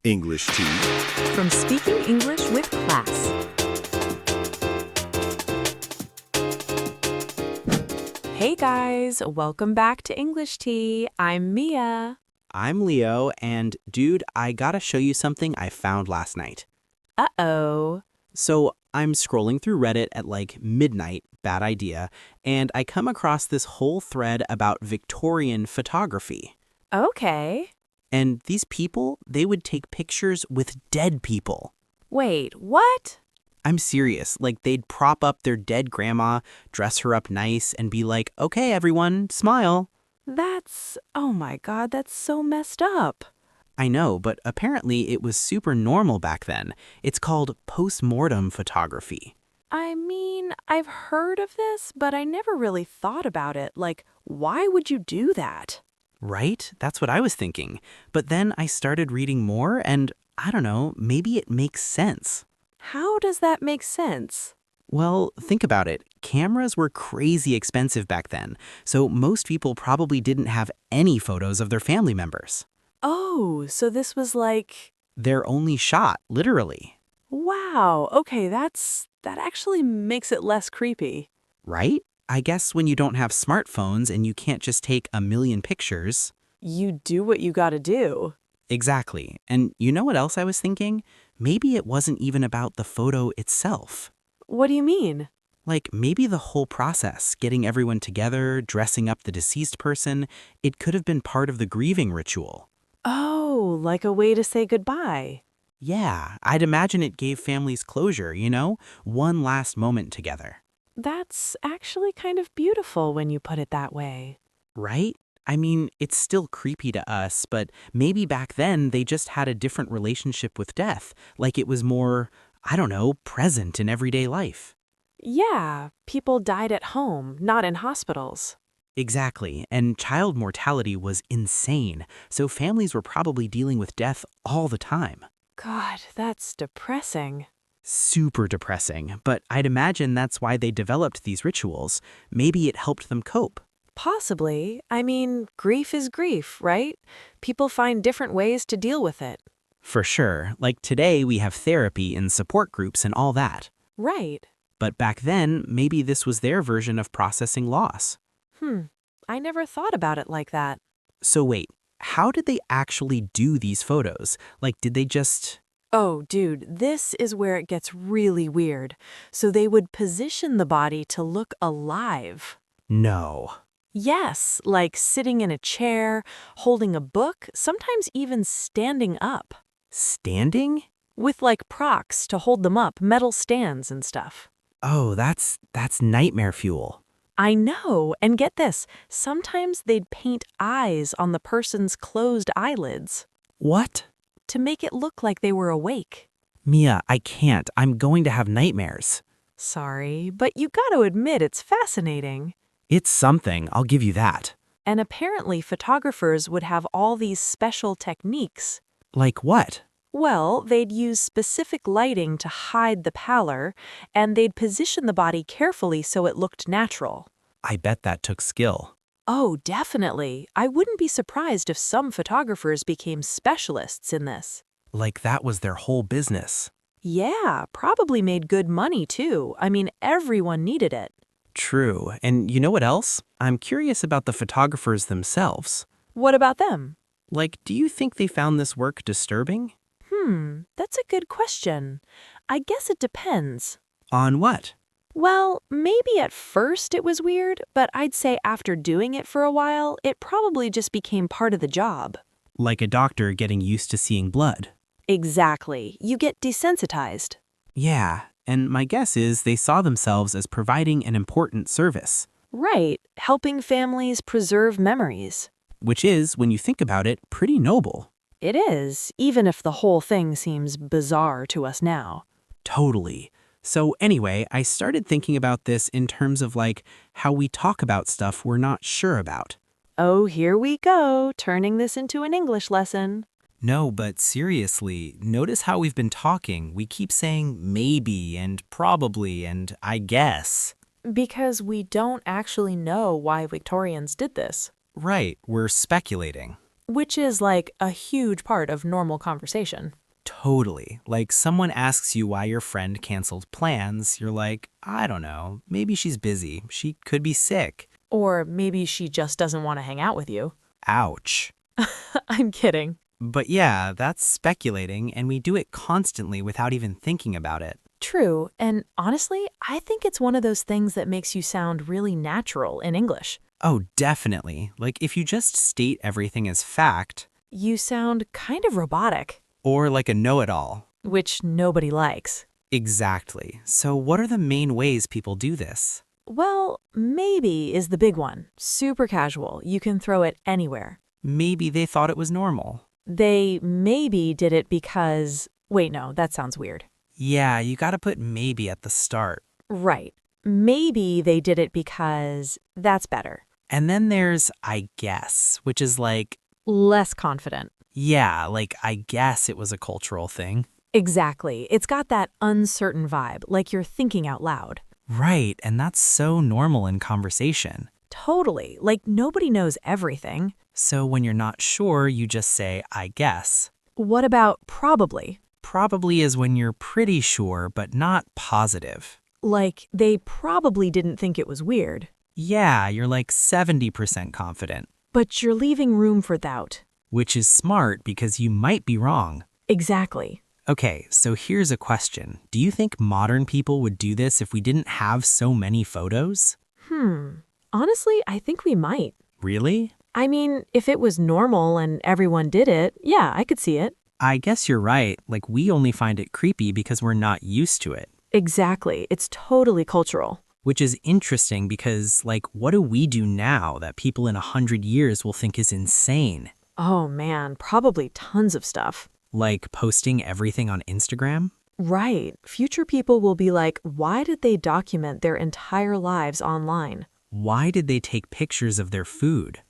English tea. From Speaking English with Class. Hey guys, welcome back to English Tea. I'm Mia. I'm Leo, and dude, I gotta show you something I found last night. Uh-oh. So I'm scrolling through Reddit at like midnight, bad idea, and I come across this whole thread about Victorian photography. Okay. And these people, they would take pictures with dead people. Wait, what? I'm serious, like they'd prop up their dead grandma, dress her up nice, and be like, okay, everyone, smile. Oh my God, that's so messed up. I know, but apparently it was super normal back then. It's called post-mortem photography. I mean, I've heard of this, but I never really thought about it. Like, why would you do that? Right? That's what I was thinking. But then I started reading more and, I don't know, maybe it makes sense. How does that make sense? Well, think about it. Cameras were crazy expensive back then, so most people probably didn't have any photos of their family members. Oh, so this was like, Their only shot, literally. wow, okay, that actually makes it less creepy. Right? I guess when you don't have smartphones and you can't just take a million pictures. You do what you gotta do. Exactly. And you know what else I was thinking? Maybe it wasn't even about the photo itself. What do you mean? Like maybe the whole process, getting everyone together, dressing up the deceased person, it could have been part of the grieving ritual. Oh, like a way to say goodbye. Yeah, I'd imagine it gave families closure, one last moment together. That's actually kind of beautiful when you put it that way. Right? I mean, it's still creepy to us, but maybe back then they just had a different relationship with death, like it was more, I don't know, present in everyday life. Yeah, people died at home, not in hospitals. Exactly, and child mortality was insane, so families were probably dealing with death all the time. God, that's depressing. Super depressing, but I'd imagine that's why they developed these rituals. Maybe it helped them cope. Possibly. I mean, grief is grief, right? People find different ways to deal with it. For sure, like today we have therapy and support groups and all that. Right. But back then, maybe this was their version of processing loss. I never thought about it like that. So wait, how did they actually do these photos? Like, did they just... Oh, dude, this is where it gets really weird. So they would position the body to look alive. No. Yes, like sitting in a chair, holding a book, sometimes even standing up. Standing? With like procs to hold them up, metal stands and stuff. Oh, that's nightmare fuel. I know, and get this, sometimes they'd paint eyes on the person's closed eyelids What? to make it look like they were awake. Mia, I can't. I'm going to have nightmares. Sorry, but you gotta admit it's fascinating. It's something, I'll give you that. And apparently photographers would have all these special techniques. Like what? Well, they'd use specific lighting to hide the pallor, and they'd position the body carefully so it looked natural. I bet that took skill. Oh, definitely. I wouldn't be surprised if some photographers became specialists in this. Like that was their whole business. Yeah, probably made good money too. I mean, everyone needed it. True. And you know what else? I'm curious about the photographers themselves. What about them? Like, do you think they found this work disturbing? That's a good question. I guess it depends. On what? Well, maybe at first it was weird, but I'd say after doing it for a while, it probably just became part of the job. Like a doctor getting used to seeing blood. Exactly. You get desensitized. Yeah, and my guess is they saw themselves as providing an important service. Right, helping families preserve memories. Which is, when you think about it, pretty noble. It is, even if the whole thing seems bizarre to us now. Totally. So anyway, I started thinking about this in terms of like how we talk about stuff we're not sure about. Oh, here we go, turning this into an English lesson. No, but seriously, notice how we've been talking. We keep saying maybe and probably and I guess. Because we don't actually know why Victorians did this. Right, we're speculating. which is like a huge part of normal conversation. Totally. Like someone asks you why your friend canceled plans, you're like, I don't know, maybe she's busy. She could be sick. Or maybe she just doesn't want to hang out with you. Ouch. I'm kidding. But yeah, that's speculating, and we do it constantly without even thinking about it. True, and honestly, I think it's one of those things that makes you sound really natural in English. Oh, definitely. Like if you just state everything as fact, You sound kind of robotic, or like a know-it-all. which nobody likes. Exactly. So what are the main ways people do this? Well, maybe is the big one. Super casual. You can throw it anywhere. Maybe they thought it was normal. They maybe did it because... Wait, no, that sounds weird. Yeah, you gotta put maybe at the start. Right. Maybe they did it because that's better. And then there's I guess, which is like, Less confident. yeah, like I guess it was a cultural thing. Exactly. It's got that uncertain vibe, like you're thinking out loud. Right, and that's so normal in conversation. Totally. Like nobody knows everything. So when you're not sure, you just say, I guess. What about probably? Probably is when you're pretty sure, but not positive. Like they probably didn't think it was weird. Yeah, you're like 70% confident, But you're leaving room for doubt. which is smart because you might be wrong. Exactly. Okay, so here's a question. Do you think modern people would do this if we didn't have so many photos? Honestly, I think we might. Really? I mean, if it was normal and everyone did it, yeah, I could see it. I guess you're right. Like, we only find it creepy because we're not used to it. Exactly. It's totally cultural. Which is interesting because, like, what do we do now that people in 100 years will think is insane? Oh man, probably tons of stuff. Like posting everything on Instagram? Right. Future people will be like, why did they document their entire lives online? Why did they take pictures of their food?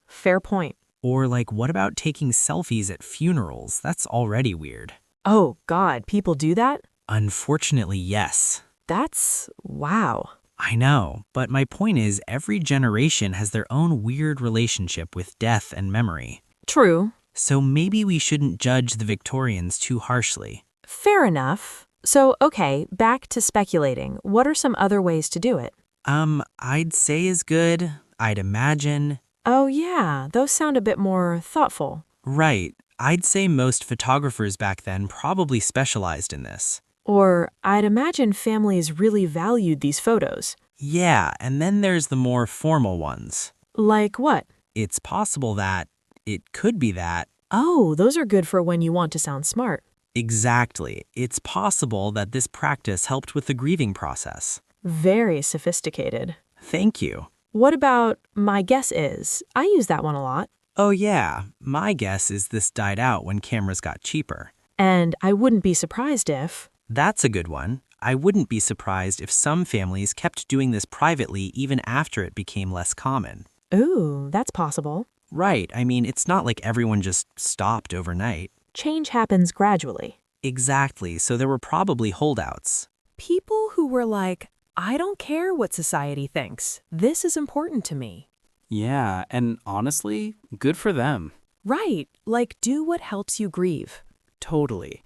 Fair point. Or, like, what about taking selfies at funerals? That's already weird. Oh God, people do that? Unfortunately, yes. That's wow. I know, but my point is every generation has their own weird relationship with death and memory. True. So maybe we shouldn't judge the Victorians too harshly. Fair enough. So, okay, back to speculating. What are some other ways to do it? I'd say is good. I'd imagine. Oh yeah, those sound a bit more thoughtful. Right. I'd say most photographers back then probably specialized in this. Or I'd imagine families really valued these photos. Yeah, and then there's the more formal ones. Like what? It's possible that, it could be that. Oh, those are good for when you want to sound smart. Exactly. It's possible that this practice helped with the grieving process. Very sophisticated. Thank you. What about my guess is? I use that one a lot. Oh yeah, my guess is this died out when cameras got cheaper. And I wouldn't be surprised if... That's a good one. I wouldn't be surprised if some families kept doing this privately even after it became less common. Ooh, that's possible. Right, I mean, it's not like everyone just stopped overnight. Change happens gradually. Exactly, so there were probably holdouts. People who were like, I don't care what society thinks. This is important to me. Yeah, and honestly, good for them. Right, like do what helps you grieve. Totally.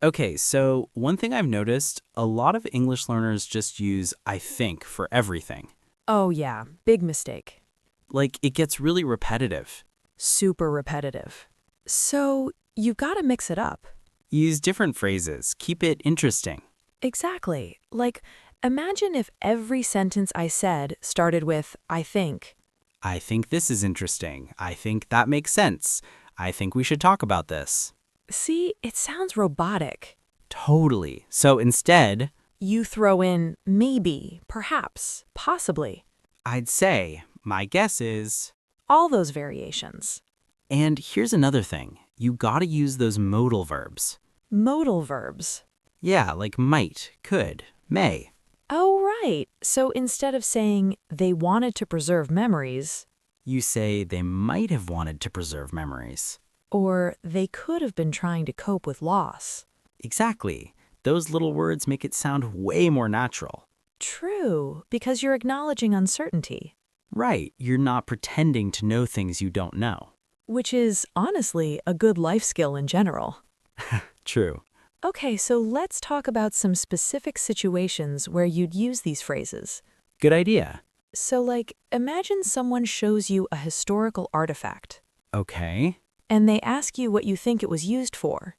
Okay, so one thing I've noticed, a lot of English learners just use I think for everything. Oh yeah, big mistake. Like, it gets really repetitive. Super repetitive. So you gotta mix it up. Use different phrases, keep it interesting. Exactly. Like, imagine if every sentence I said started with I think. I think this is interesting. I think that makes sense. I think we should talk about this. See, it sounds robotic. Totally. So instead, You throw in maybe, perhaps, possibly, I'd say, my guess is... all those variations. And here's another thing. You gotta use those modal verbs. Modal verbs. Yeah, like might, could, may. Oh, right. So instead of saying they wanted to preserve memories, You say they might have wanted to preserve memories. or they could have been trying to cope with loss. Exactly. Those little words make it sound way more natural. True, because you're acknowledging uncertainty. Right, you're not pretending to know things you don't know. which is honestly a good life skill in general. True. Okay, so let's talk about some specific situations where you'd use these phrases. Good idea. So, like, imagine someone shows you a historical artifact, Okay. and they ask you what you think it was used for.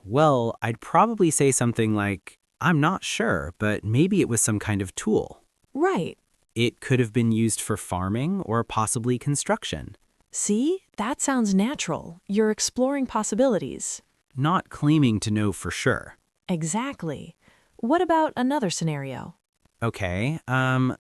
Well, I'd probably say something like, I'm not sure, but maybe it was some kind of tool. Right. It could have been used for farming or possibly construction. See? That sounds natural. You're exploring possibilities. Not claiming to know for sure. Exactly. What about another scenario? Okay,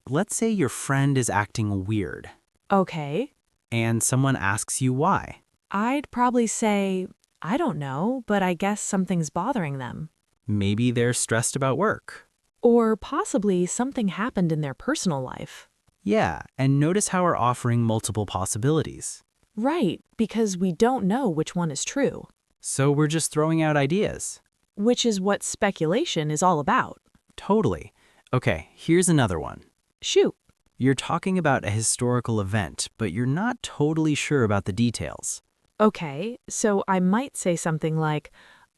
let's say your friend is acting weird, Okay. and someone asks you why. I'd probably say, I don't know, but I guess something's bothering them. Maybe they're stressed about work. Or possibly something happened in their personal life. Yeah, and notice how we're offering multiple possibilities. Right, because we don't know which one is true, So we're just throwing out ideas. which is what speculation is all about. Totally. Okay, here's another one. Shoot. You're talking about a historical event, but you're not totally sure about the details. Okay, so I might say something like,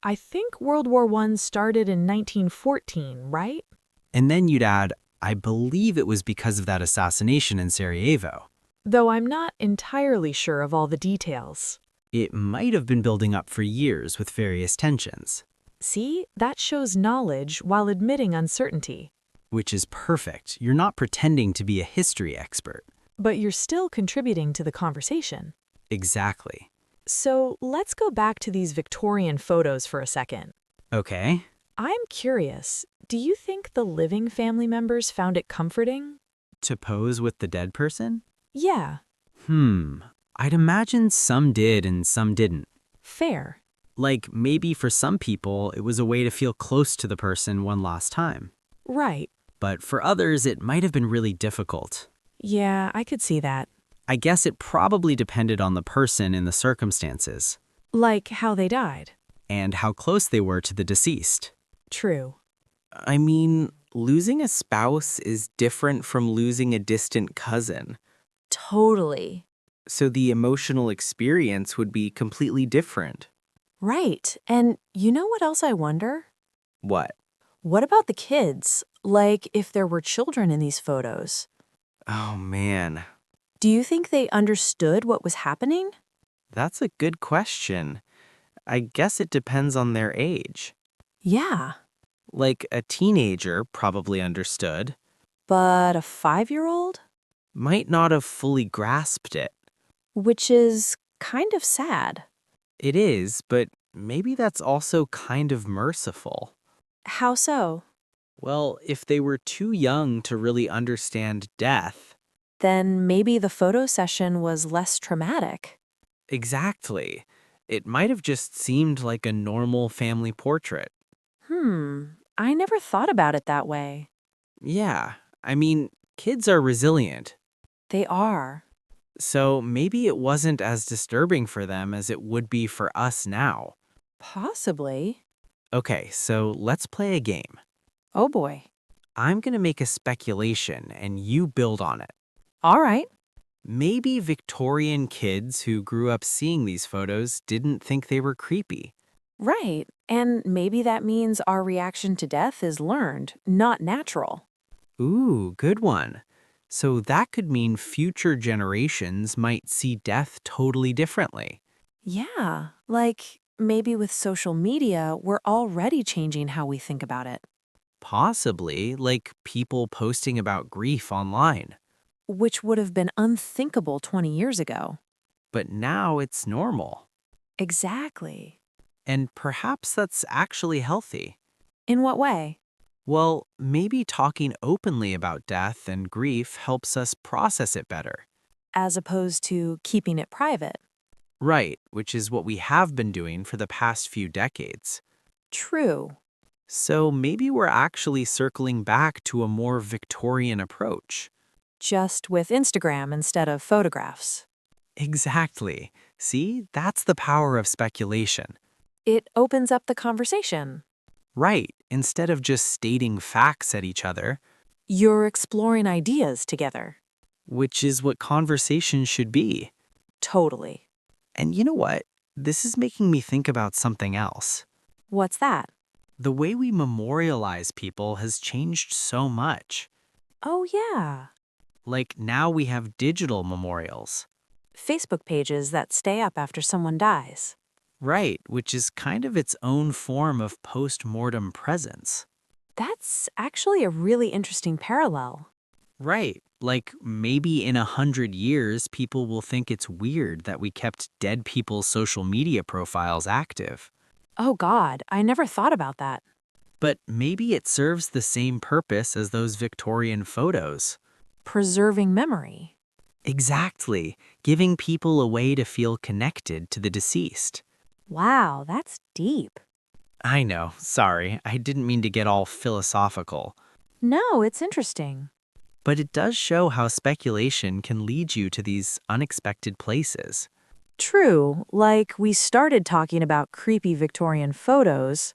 I think World War I started in 1914, right? And then you'd add, I believe it was because of that assassination in Sarajevo. Though I'm not entirely sure of all the details. It might have been building up for years with various tensions, See, that shows knowledge while admitting uncertainty. which is perfect. You're not pretending to be a history expert. But you're still contributing to the conversation. Exactly. So let's go back to these Victorian photos for a second. Okay. I'm curious, do you think the living family members found it comforting? To pose with the dead person? Yeah, I'd imagine some did and some didn't. fair. Like, maybe for some people, it was a way to feel close to the person one last time. Right. But for others, it might have been really difficult. Yeah, I could see that. I guess it probably depended on the person and the circumstances, Like how they died. and how close they were to the deceased. True. I mean, losing a spouse is different from losing a distant cousin. Totally. So the emotional experience would be completely different. Right. And you know what else I wonder? What? What about the kids? Like, if there were children in these photos. Oh man, Do you think they understood what was happening? that's a good question. I guess it depends on their age. Yeah. Like a teenager probably understood, But a 5-year-old? might not have fully grasped it. Which is kind of sad. It is, but maybe that's also kind of merciful. How so? Well, if they were too young to really understand death, Then maybe the photo session was less traumatic. exactly, it might have just seemed like a normal family portrait. I never thought about it that way. Yeah, I mean, kids are resilient, They are. so maybe it wasn't as disturbing for them as it would be for us now. Possibly. Okay, so let's play a game. Oh boy. I'm gonna make a speculation and you build on it. All right. Maybe Victorian kids who grew up seeing these photos didn't think they were creepy. Right. And maybe that means our reaction to death is learned, not natural. Ooh, good one. So that could mean future generations might see death totally differently. Yeah. Like maybe with social media, we're already changing how we think about it, Possibly, like people posting about grief online. which would have been unthinkable 20 years ago. But now it's normal. Exactly. And perhaps that's actually healthy. In what way? Well, maybe talking openly about death and grief helps us process it better. As opposed to keeping it private. Right, which is what we have been doing for the past few decades. True. So maybe we're actually circling back to a more Victorian approach. Just with Instagram instead of photographs. Exactly. See, that's the power of speculation. It opens up the conversation. Right, instead of just stating facts at each other, You're exploring ideas together. which is what conversation should be. Totally. And you know what? This is making me think about something else. What's that? The way we memorialize people has changed so much. Oh, yeah. Like now we have digital memorials. Facebook pages that stay up after someone dies. Right, which is kind of its own form of post-mortem presence. That's actually a really interesting parallel. Right, like maybe in 100 years, people will think it's weird that we kept dead people's social media profiles active. Oh, God, I never thought about that. But maybe it serves the same purpose as those Victorian photos. Preserving memory. Exactly, giving people a way to feel connected to the deceased. Wow, that's deep. I know, sorry, I didn't mean to get all philosophical. No, it's interesting. But it does show how speculation can lead you to these unexpected places. True, like we started talking about creepy Victorian photos.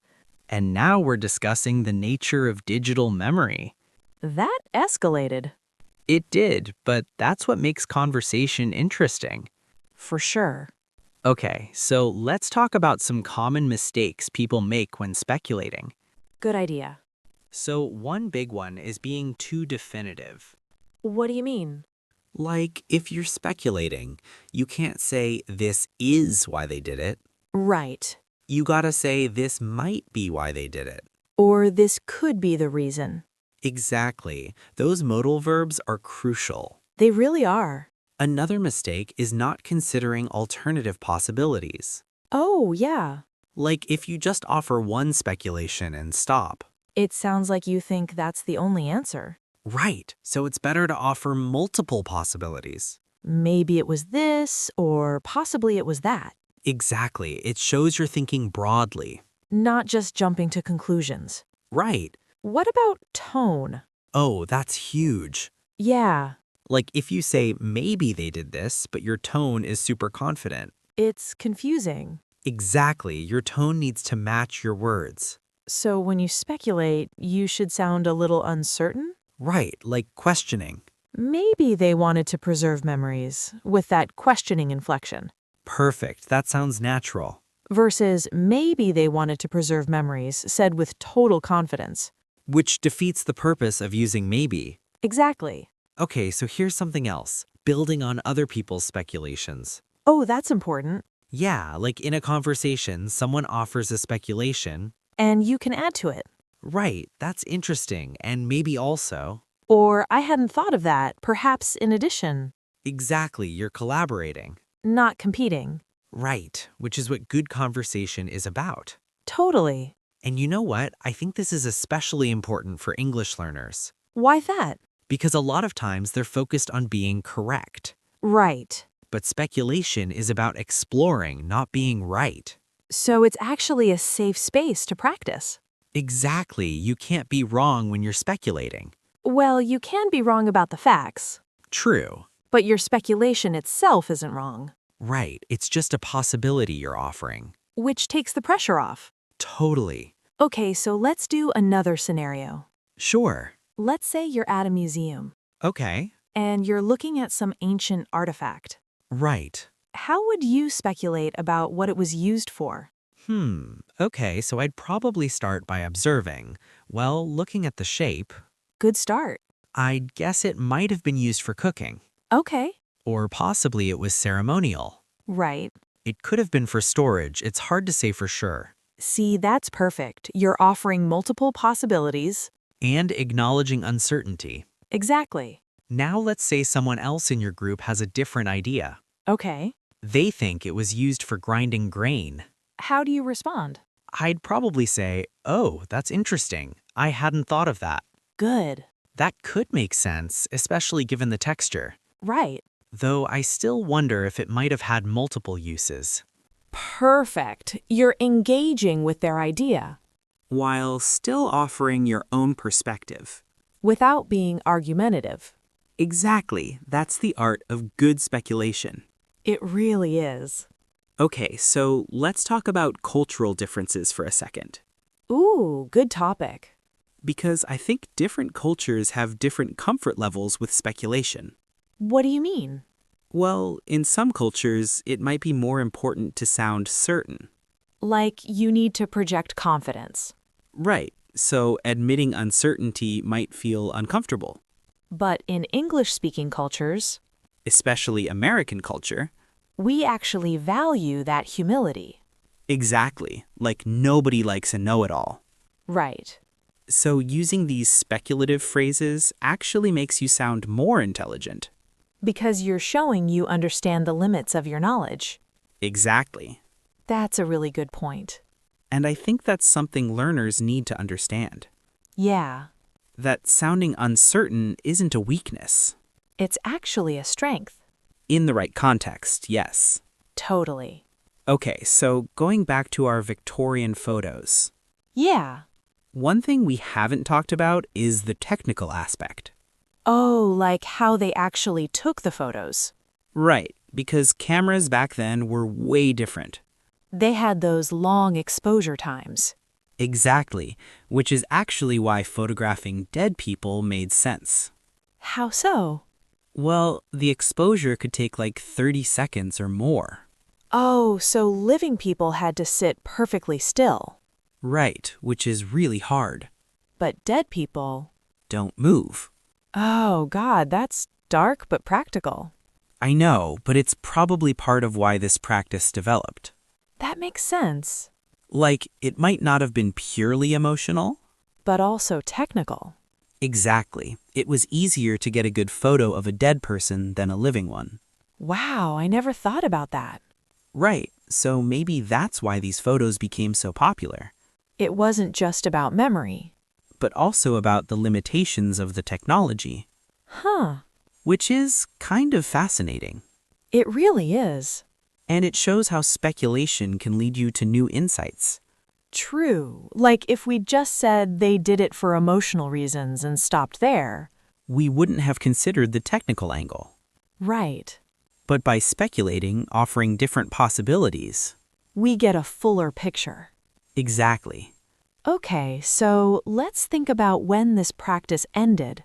And now we're discussing the nature of digital memory. That escalated. It did, but that's what makes conversation interesting. For sure. Okay, so let's talk about some common mistakes people make when speculating. Good idea. So one big one is being too definitive. What do you mean? Like, if you're speculating, you can't say this is why they did it. Right. You gotta say this might be why they did it. Or this could be the reason. Exactly. Those modal verbs are crucial. They really are. Another mistake is not considering alternative possibilities. Oh, yeah. Like if you just offer one speculation and stop. It sounds like you think that's the only answer. Right, so it's better to offer multiple possibilities. Maybe it was this, or possibly it was that. Exactly, it shows you're thinking broadly. Not just jumping to conclusions. Right. What about tone? Oh, that's huge. Yeah, Like if you say maybe they did this, but your tone is super confident. it's confusing. Exactly, your tone needs to match your words. So when you speculate, you should sound a little uncertain? Right, like questioning. Maybe they wanted to preserve memories, with that questioning inflection. Perfect, that sounds natural. Versus maybe they wanted to preserve memories, said with total confidence. Which defeats the purpose of using maybe. Exactly. Okay, so here's something else. Building on other people's speculations. Oh, that's important. Yeah, like in a conversation, someone offers a speculation. And you can add to it. Right, that's interesting, and maybe also. Or I hadn't thought of that, perhaps in addition. Exactly, you're collaborating. Not competing. Right, which is what good conversation is about. Totally. And you know what? I think this is especially important for English learners. Why that? Because a lot of times they're focused on being correct. Right. But speculation is about exploring, not being right. So it's actually a safe space to practice. Exactly, you can't be wrong when you're speculating. Well, you can be wrong about the facts, True. but your speculation itself isn't wrong, Right, it's just a possibility you're offering. which takes the pressure off. Totally. Okay, so let's do another scenario. Sure. Let's say you're at a museum Okay. and you're looking at some ancient artifact. Right. How would you speculate about what it was used for? Okay, so I'd probably start by observing. Well, looking at the shape, Good start. I'd guess it might have been used for cooking. Okay. Or possibly it was ceremonial. Right. It could have been for storage, it's hard to say for sure. See, that's perfect. You're offering multiple possibilities. And acknowledging uncertainty. Exactly. Now let's say someone else in your group has a different idea. Okay. They think it was used for grinding grain. How do you respond? I'd probably say, oh, that's interesting. I hadn't thought of that. Good. That could make sense, especially given the texture. Right. Though I still wonder if it might have had multiple uses. Perfect. You're engaging with their idea While still offering your own perspective. without being argumentative. Exactly, that's the art of good speculation. It really is. Okay, so let's talk about cultural differences for a second. Ooh, good topic. Because I think different cultures have different comfort levels with speculation. What do you mean? Well, in some cultures, it might be more important to sound certain. Like you need to project confidence. Right, so admitting uncertainty might feel uncomfortable. But in English-speaking cultures, Especially American culture. we actually value that humility. Exactly, like nobody likes a know-it-all. Right. So using these speculative phrases actually makes you sound more intelligent. Because you're showing you understand the limits of your knowledge. Exactly. That's a really good point. And I think that's something learners need to understand. Yeah, That sounding uncertain isn't a weakness. it's actually a strength. In the right context, yes. Totally. Okay, so going back to our Victorian photos. Yeah. One thing we haven't talked about is the technical aspect. Oh, like how they actually took the photos. Right, because cameras back then were way different. They had those long exposure times. Exactly, which is actually why photographing dead people made sense. How so? Well, the exposure could take like 30 seconds or more. Oh, so living people had to sit perfectly still. Right, which is really hard. But dead people... Don't move. Oh, God, that's dark but practical. I know, but it's probably part of why this practice developed. That makes sense. Like, it might not have been purely emotional. But also technical. Exactly. It was easier to get a good photo of a dead person than a living one. Wow, I never thought about that. Right, so maybe that's why these photos became so popular. It wasn't just about memory. But also about the limitations of the technology. Huh. Which is kind of fascinating. It really is. And it shows how speculation can lead you to new insights. True. Like if we just said they did it for emotional reasons and stopped there. We wouldn't have considered the technical angle. Right. But by speculating, offering different possibilities. We get a fuller picture. Exactly. Okay, so let's think about when this practice ended.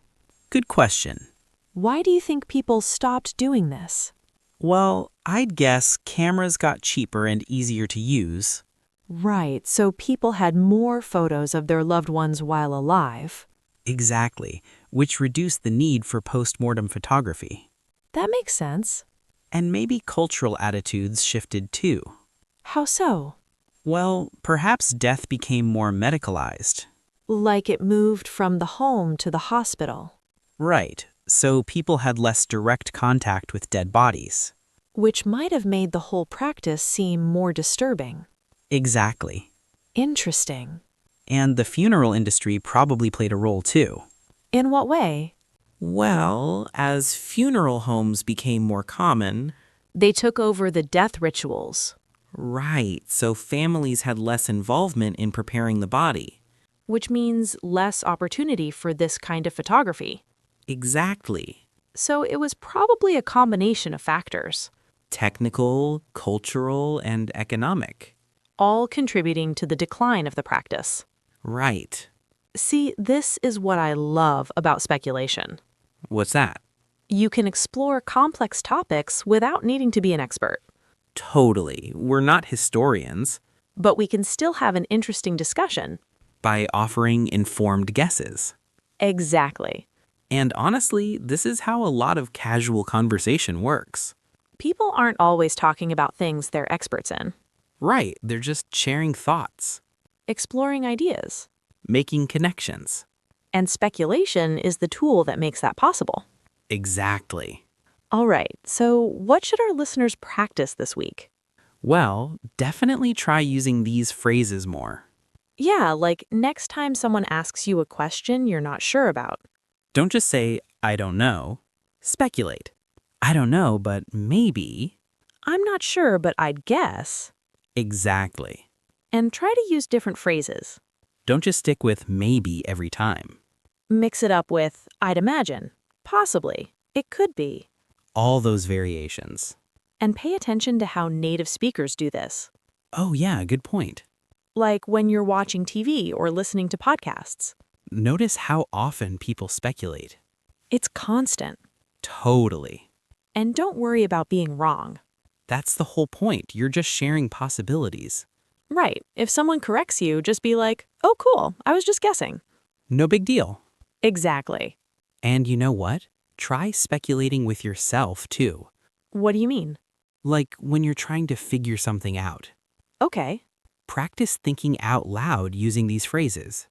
Good question. Why do you think people stopped doing this? Well, I'd guess cameras got cheaper and easier to use. Right, so people had more photos of their loved ones while alive. Exactly, which reduced the need for post-mortem photography. That makes sense. And maybe cultural attitudes shifted too. How so? Well, perhaps death became more medicalized. Like it moved from the home to the hospital. Right, so people had less direct contact with dead bodies. Which might have made the whole practice seem more disturbing. Exactly. Interesting. And the funeral industry probably played a role too. In what way? Well, as funeral homes became more common, They took over the death rituals. right, so families had less involvement in preparing the body. Which means less opportunity for this kind of photography. Exactly. So it was probably a combination of factors, Technical, cultural, and economic. all contributing to the decline of the practice. Right. See, this is what I love about speculation. What's that? You can explore complex topics without needing to be an expert, Totally. We're not historians. but we can still have an interesting discussion. By offering informed guesses. Exactly. And honestly, this is how a lot of casual conversation works. People aren't always talking about things they're experts in. Right, they're just sharing thoughts, Exploring ideas. making connections. And speculation is the tool that makes that possible. Exactly. All right, so what should our listeners practice this week? Well, definitely try using these phrases more. Yeah, like next time someone asks you a question you're not sure about. Don't just say, I don't know. Speculate. I don't know, but maybe. I'm not sure, but I'd guess. Exactly. And try to use different phrases. Don't just stick with maybe every time. Mix it up with I'd imagine, possibly, it could be. All those variations. And pay attention to how native speakers do this. Oh yeah, good point. Like when you're watching TV or listening to podcasts. Notice how often people speculate. It's constant. Totally. And don't worry about being wrong. That's the whole point. You're just sharing possibilities. Right. If someone corrects you, just be like, oh, cool, I was just guessing. No big deal. Exactly. And you know what? Try speculating with yourself, too. What do you mean? Like when you're trying to figure something out. Okay. Practice thinking out loud using these phrases.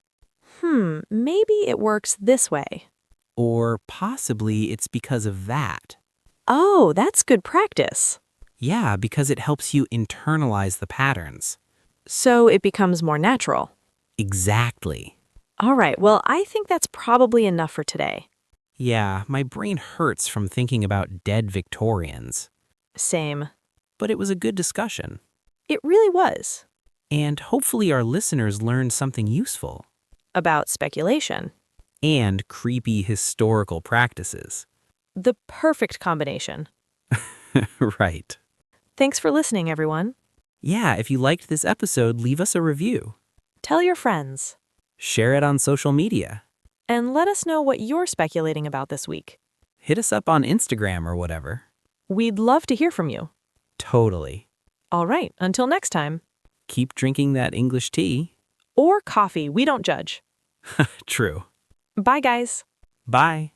Maybe it works this way. Or possibly it's because of that. Oh, that's good practice. Yeah, because it helps you internalize the patterns. So it becomes more natural. Exactly. All right, well, I think that's probably enough for today. Yeah, my brain hurts from thinking about dead Victorians. Same. But it was a good discussion. It really was. And hopefully our listeners learned something useful. About speculation. And creepy historical practices. The perfect combination. Right. Thanks for listening, everyone. Yeah, if you liked this episode, leave us a review. Tell your friends. Share it on social media. And let us know what you're speculating about this week. Hit us up on Instagram or whatever. We'd love to hear from you. Totally. All right, until next time. Keep drinking that English tea. Or coffee, we don't judge. True. Bye, guys. Bye.